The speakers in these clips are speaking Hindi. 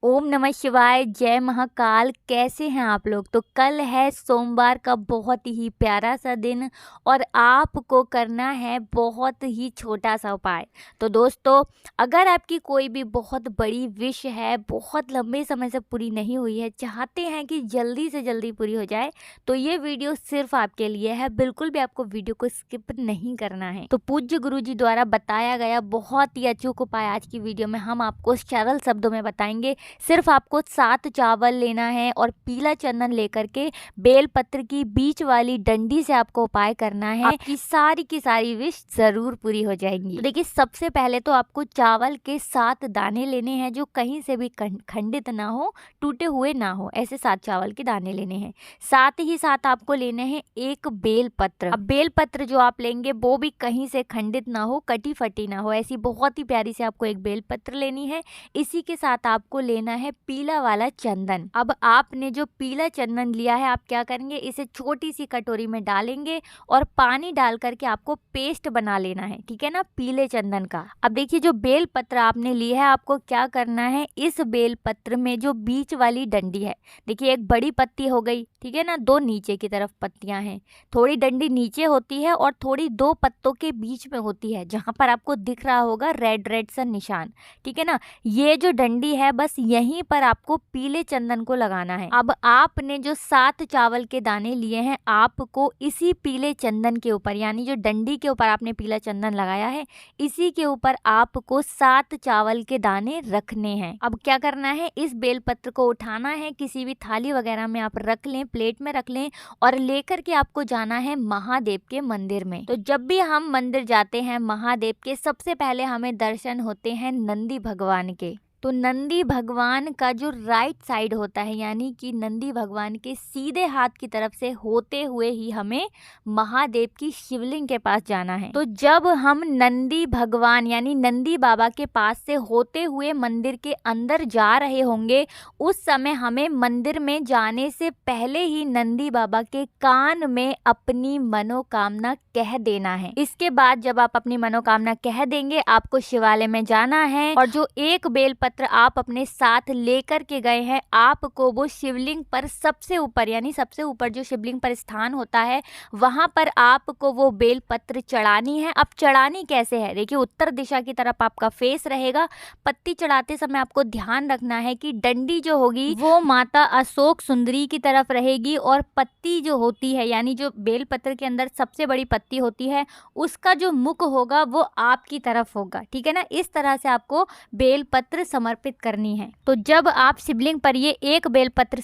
ओम नमः शिवाय, जय महाकाल। कैसे हैं आप लोग? तो कल है सोमवार का बहुत ही प्यारा सा दिन और आपको करना है बहुत ही छोटा सा उपाय। तो दोस्तों, अगर आपकी कोई भी बहुत बड़ी विश है, बहुत लंबे समय से पूरी नहीं हुई है, चाहते हैं कि जल्दी से जल्दी पूरी हो जाए, तो ये वीडियो सिर्फ आपके लिए है। बिल्कुल भी आपको वीडियो को स्किप नहीं करना है। तो पूज्य गुरु जी द्वारा बताया गया बहुत ही अचूक उपाय आज की वीडियो में हम आपको सरल शब्दों में बताएंगे। सिर्फ आपको 7 चावल लेना है और पीला चंदन लेकर के बेलपत्र की बीच वाली डंडी से आपको उपाय करना है। आपकी सारी की सारी विश जरूर पूरी हो जाएंगी। तो देखिए, सबसे पहले तो आपको चावल के 7 दाने लेने हैं जो कहीं से भी खंडित ना हो, टूटे हुए ना हो, ऐसे 7 चावल के दाने लेने हैं। साथ ही साथ आपको लेने हैं एक बेलपत्र। अब बेलपत्र जो आप लेंगे वो भी कहीं से खंडित ना हो, कटी फटी ना हो, ऐसी बहुत ही प्यारी से आपको एक बेलपत्र लेनी है। इसी के साथ आपको लेना है पीला वाला चंदन। अब आपने जो पीला चंदन लिया है, आप क्या करेंगे, इसे छोटी सी कटोरी में डालेंगे और पानी डाल करके आपको पेस्ट बना लेना है, ठीक है ना, पीले चंदन का। अब देखिए, जो बेल पत्र आपने लिया है, आपको क्या करना है, इस बेल पत्र में जो बीच वाली डंडी है, देखिए एक बड़ी पत्ती हो गई, ठीक है ना, 2 नीचे की तरफ पत्तियां हैं, थोड़ी डंडी नीचे होती है और थोड़ी 2 पत्तों के बीच में होती है, जहां पर आपको दिख रहा होगा रेड रेड सा निशान, ठीक है ना। ये जो डंडी है, बस यहीं पर आपको पीले चंदन को लगाना है। अब आपने जो 7 चावल के दाने लिए हैं, आपको इसी पीले चंदन के ऊपर, यानी जो डंडी के ऊपर आपने पीला चंदन लगाया है, इसी के ऊपर आपको 7 चावल के दाने रखने हैं। अब क्या करना है, इस बेलपत्र को उठाना है, किसी भी थाली वगैरह में आप रख लें, प्लेट में रख लें और लेकर के आपको जाना है महादेव के मंदिर में। तो जब भी हम मंदिर जाते हैं महादेव के, सबसे पहले हमें दर्शन होते हैं नंदी भगवान के। तो नंदी भगवान का जो राइट साइड होता है, यानी कि नंदी भगवान के सीधे हाथ की तरफ से होते हुए ही हमें महादेव की शिवलिंग के पास जाना है। तो जब हम नंदी भगवान यानी नंदी बाबा के पास से होते हुए मंदिर के अंदर जा रहे होंगे, उस समय हमें मंदिर में जाने से पहले ही नंदी बाबा के कान में अपनी मनोकामना कह देना है। इसके बाद जब आप अपनी मनोकामना कह देंगे, आपको शिवालय में जाना है और जो एक बेलपत्र आप अपने साथ लेकर के गए हैं, आपको वो शिवलिंग पर सबसे ऊपर, यानी सबसे ऊपर जो शिवलिंग पर स्थान होता है, वहां पर आपको वो बेलपत्र चढ़ानी है। अब चढ़ानी कैसे है, देखिए उत्तर दिशा की तरफ आपका फेस रहेगा। पत्ती चढ़ाते समय आपको ध्यान रखना है कि डंडी जो होगी वो माता अशोक सुंदरी की तरफ रहेगी और पत्ती जो होती है, यानी जो बेलपत्र के अंदर सबसे बड़ी पत्ती होती है, उसका जो मुख होगा वो आपकी तरफ होगा, ठीक है ना। इस तरह से आपको बेलपत्र समर्पित करनी है। तो जब आप शिवलिंग पर ये एक बेलपत्र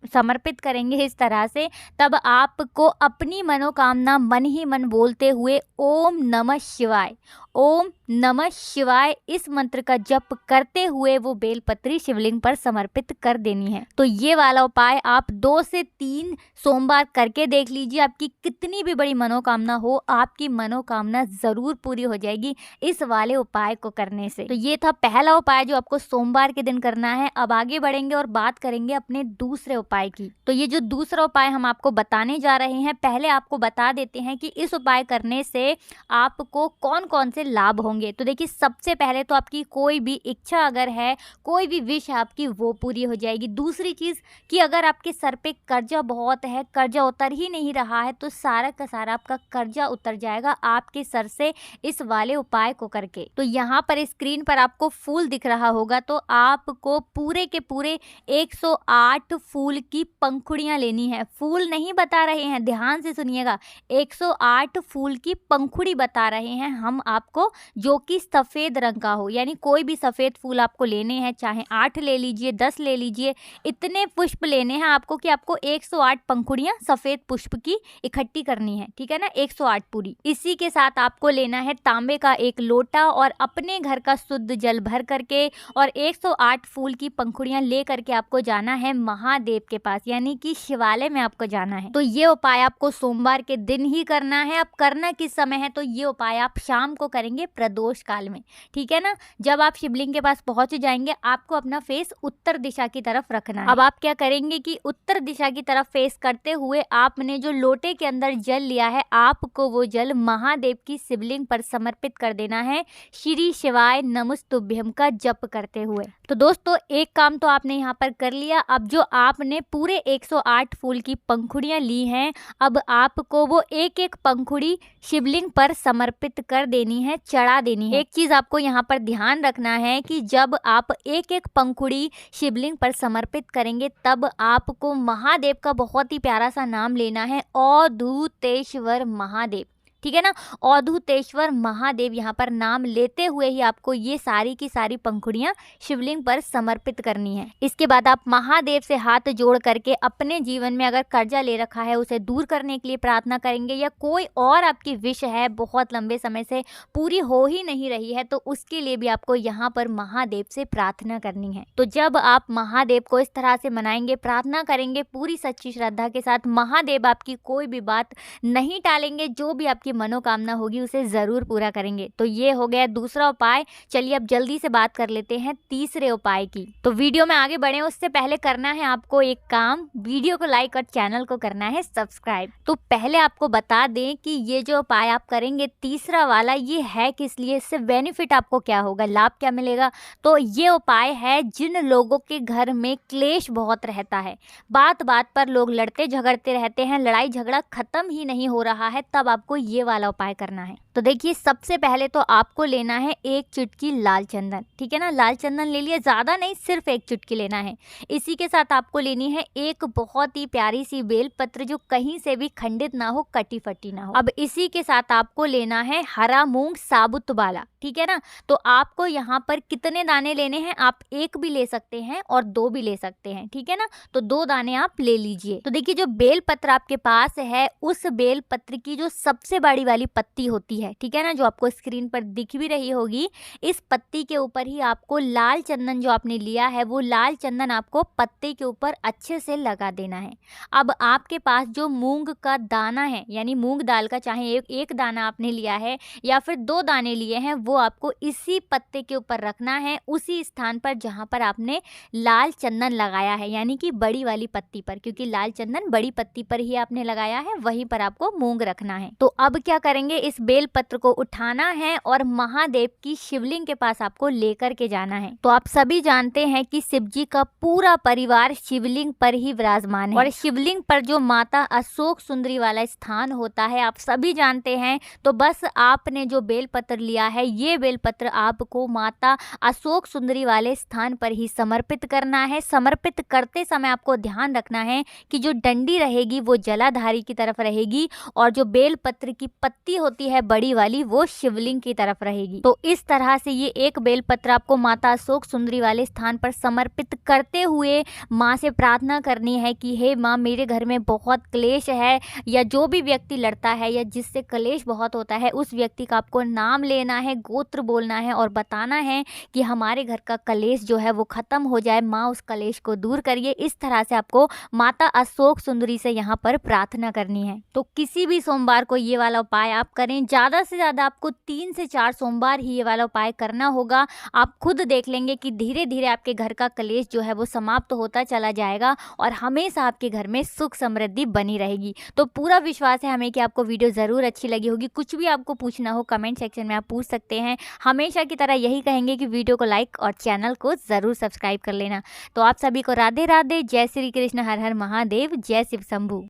समर्पित करेंगे इस तरह से, तब आपको अपनी मनोकामना मन ही मन बोलते हुए ओम नमः शिवाय, ओम नमः शिवाय, इस मंत्र का जप करते हुए वो बेलपत्री शिवलिंग पर समर्पित कर देनी है। तो ये वाला उपाय आप 2 से 3 सोमवार करके देख लीजिए। आपकी कितनी भी बड़ी मनोकामना हो, आपकी मनोकामना जरूर पूरी हो जाएगी इस वाले उपाय को करने से। तो ये था पहला उपाय जो आपको सोमवार के दिन करना है। अब आगे बढ़ेंगे और बात करेंगे अपने दूसरे उपाय की। तो ये जो दूसरा उपाय हम आपको बताने जा रहे हैं, पहले आपको बता देते हैं कि इस उपाय करने से आपको कौन कौन से लाभ होंगे। तो देखिए, सबसे पहले तो आपकी कोई भी इच्छा अगर है, कोई भी विश है आपकी, वो पूरी हो जाएगी। दूसरी चीज कि अगर आपके सर पे कर्जा बहुत है, कर्जा उतर ही नहीं रहा है, तो सारा का सारा आपका कर्जा उतर जाएगा आपके सर से इस वाले उपाय को करके। तो यहाँ पर स्क्रीन पर आपको फूल दिख रहा होगा, तो आपको पूरे के पूरे 108 फूल की पंखुड़ियां लेनी है। फूल नहीं बता रहे हैं, ध्यान से सुनिएगा, 108 फूल की पंखुड़ी बता रहे हैं हम आपको, जो कि सफेद रंग का हो, यानी कोई भी सफेद फूल आपको लेने हैं, चाहे 8 ले लीजिए, 10 ले लीजिए, इतने पुष्प लेने हैं आपको कि आपको 108 पंखुड़ियां सफेद पुष्प की इकट्ठी करनी है, ठीक है ना, 108 पूरी। इसी के साथ आपको लेना है तांबे का एक लोटा और अपने घर का शुद्ध जल भर करके और 108 फूल की पंखुड़ियां ले करके आपको जाना है महादेव के पास, यानी कि शिवालय में आपको जाना है। तो ये उपाय आपको सोमवार के दिन ही करना है। अब करना किस समय है, तो ये उपाय आप शाम को करेंगे प्रदोष काल में, ठीक है ना। जब आप शिवलिंग के पास पहुंच जाएंगे आपको अपना फेस उत्तर दिशा की तरफ रखना है। अब आप क्या करेंगे कि उत्तर दिशा की तरफ फेस करते हुए आपने जो लोटे के अंदर जल लिया है आपको वो जल महादेव की शिवलिंग पर समर्पित कर देना है, श्री शिवाय नमस्तुभ्यम का जप करते हुए। तो दोस्तों एक काम तो आपने यहाँ पर कर लिया। अब जो आपने पूरे 108 फूल की पंखुड़ियाँ ली हैं, अब आपको वो एक एक पंखुड़ी शिवलिंग पर समर्पित कर देनी है, चढ़ा देनी है। एक चीज आपको यहाँ पर ध्यान रखना है कि जब आप एक एक पंखुड़ी शिवलिंग पर समर्पित करेंगे तब आपको महादेव का बहुत ही प्यारा सा नाम लेना है, अवधूतेश्वर महादेव, ठीक है ना। अवधूतेश्वर महादेव यहाँ पर नाम लेते हुए ही आपको ये सारी की सारी पंखुड़ियाँ शिवलिंग पर समर्पित करनी है। इसके बाद आप महादेव से हाथ जोड़ करके अपने जीवन में अगर कर्जा ले रखा है उसे दूर करने के लिए प्रार्थना करेंगे, या कोई और आपकी विश है बहुत लंबे समय से पूरी हो ही नहीं रही है तो उसके लिए भी आपको यहाँ पर महादेव से प्रार्थना करनी है। तो जब आप महादेव को इस तरह से मनाएंगे, प्रार्थना करेंगे पूरी सच्ची श्रद्धा के साथ, महादेव आपकी कोई भी बात नहीं टालेंगे, जो भी आपकी मनोकामना होगी उसे जरूर पूरा करेंगे। तो ये हो गया दूसरा उपाय। चलिए अब जल्दी से बात कर लेते हैं तीसरे उपाय की। तो वीडियो में आगे बढ़े उससे पहले करना है आपको एक काम, वीडियो को लाइक और चैनल को करना है सब्सक्राइब। तो पहले आपको बता दें कि ये जो उपाय आप करेंगे तीसरा वाला, ये है किस लिए, इससे बेनिफिट आपको क्या होगा, लाभ क्या मिलेगा। तो ये उपाय है जिन लोगों के घर में क्लेश बहुत रहता है, बात बात पर लोग लड़ते झगड़ते रहते हैं, लड़ाई झगड़ा खत्म ही नहीं हो रहा है, तब आपको ये वाला उपाय करना है। तो देखिए सबसे पहले तो आपको लेना है एक चुटकी लाल चंदन, ठीक है ना। लाल चंदन ले लिए, ज़्यादा नहीं, सिर्फ एक चुटकी लेना है। इसी के साथ आपको लेनी है एक बहुत ही प्यारी सी बेलपत्र जो कहीं से भी खंडित ना हो, कटी फटी ना हो। अब इसी के साथ आपको लेना है हरा मूंग साबुत वाला, ठीक है ना। तो आपको यहाँ पर कितने दाने लेने हैं, आप एक भी ले सकते हैं और दो भी ले सकते हैं, ठीक है ना। तो 2 दाने आप ले लीजिए। तो देखिए जो बेलपत्र आपके पास है उस बेलपत्र की जो सबसे बड़ी वाली पत्ती होती है, ठीक है ना, जो आपको स्क्रीन पर दिख भी रही होगी, इस पत्ती के ऊपर ही आपको लाल चंदन जो आपने लिया है वो लाल चंदन आपको पत्ते के ऊपर अच्छे से लगा देना है। अब आपके पास जो मूंग का दाना है, यानी मूंग दाल का, चाहे एक दाना आपने लिया है या फिर 2 दाने लिए हैं, वो आपको इसी पत्ते के ऊपर रखना है, उसी स्थान पर जहाँ पर आपने लाल चंदन लगाया है, यानी कि बड़ी वाली पत्ती पर, क्योंकि लाल चंदन बड़ी पत्ती पर ही आपने लगाया है, वहीं पर आपको मूंग रखना है। तो अब क्या करेंगे, इस बेल पत्र को उठाना है और महादेव की शिवलिंग के पास आपको लेकर के जाना है। तो आप सभी जानते हैं कि शिव जी का पूरा परिवार शिवलिंग पर ही विराजमान है, और शिवलिंग पर जो माता अशोक सुंदरी वाला स्थान होता है आप सभी जानते हैं। तो बस आपने जो बेलपत्र लिया है, ये बेलपत्र आपको माता अशोक सुंदरी वाले स्थान पर ही समर्पित करना है। समर्पित करते समय आपको ध्यान रखना है कि जो डंडी रहेगी वो जलाधारी की तरफ रहेगी, और जो बेलपत्र की पत्ती होती है बड़ी वाली वो शिवलिंग की तरफ रहेगी। तो इस तरह से ये एक बेलपत्र आपको माता अशोक सुंदरी वाले स्थान पर समर्पित करते हुए माँ से प्रार्थना करनी है कि हे माँ, मेरे घर में बहुत क्लेश है, या जो भी व्यक्ति लड़ता है या जिससे क्लेश बहुत होता है उस व्यक्ति का आपको नाम लेना है, गोत्र बोलना है और बताना है कि हमारे घर का क्लेश जो है वो खत्म हो जाए, माँ उस क्लेश को दूर करिए। इस तरह से आपको माता अशोक सुंदरी से यहाँ पर प्रार्थना करनी है। तो किसी भी सोमवार को ये वाला उपाय आप करें, ज़्यादा से ज़्यादा आपको 3 से 4 सोमवार ही ये वाला उपाय करना होगा। आप खुद देख लेंगे कि धीरे धीरे आपके घर का क्लेश जो है वो समाप्त होता चला जाएगा और हमेशा आपके घर में सुख समृद्धि बनी रहेगी। तो पूरा विश्वास है हमें कि आपको वीडियो ज़रूर अच्छी लगी होगी। कुछ भी आपको पूछना हो कमेंट सेक्शन में आप पूछ सकते हैं। हमेशा की तरह यही कहेंगे कि वीडियो को लाइक और चैनल को ज़रूर सब्सक्राइब कर लेना। तो आप सभी को राधे राधे, जय श्री कृष्ण, हर हर महादेव, जय शिव शंभू।